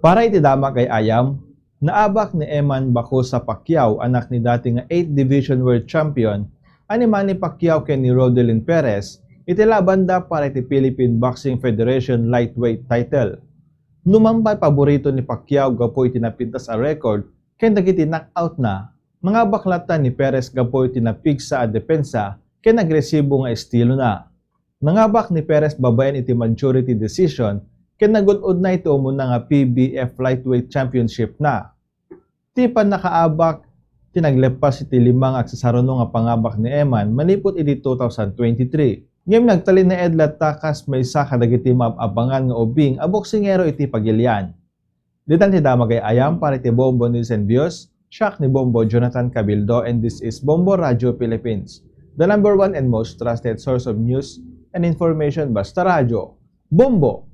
Para itidama kay Ayam, naabak ni Eman Bacosa Pacquiao, anak ni dating 8th Division World Champion, ani Manny Pacquiao kay ni Rodelyn Perez, itilaban da para iti Philippine Boxing Federation lightweight title. Numampay paborito ni Pacquiao gapo itinapintas a record kay dagiti knockout na, mga baklatan ni Perez gapo itinapigsa a depensa kay nagresibo nga estilo na. Nangabak ni Perez babayan iti majority decision kay nagulod na ito muna nga PBF Lightweight Championship na. Tipan nakaabak, tinaglepas iti limang aksasarano nga pangabak ni Eman manipot iti 2023. Ngem nagtalin na Edla takas may isa kadagiti maabangan nga ubing a boksingero iti pagilian. Ditan ti dama kay Ayam para iti Bombo News and Views, siak ni Bombo Jonathan Cabildo, and this is Bombo Radio Philippines, the #1 and most trusted source of news and information basta radyo. Bombo!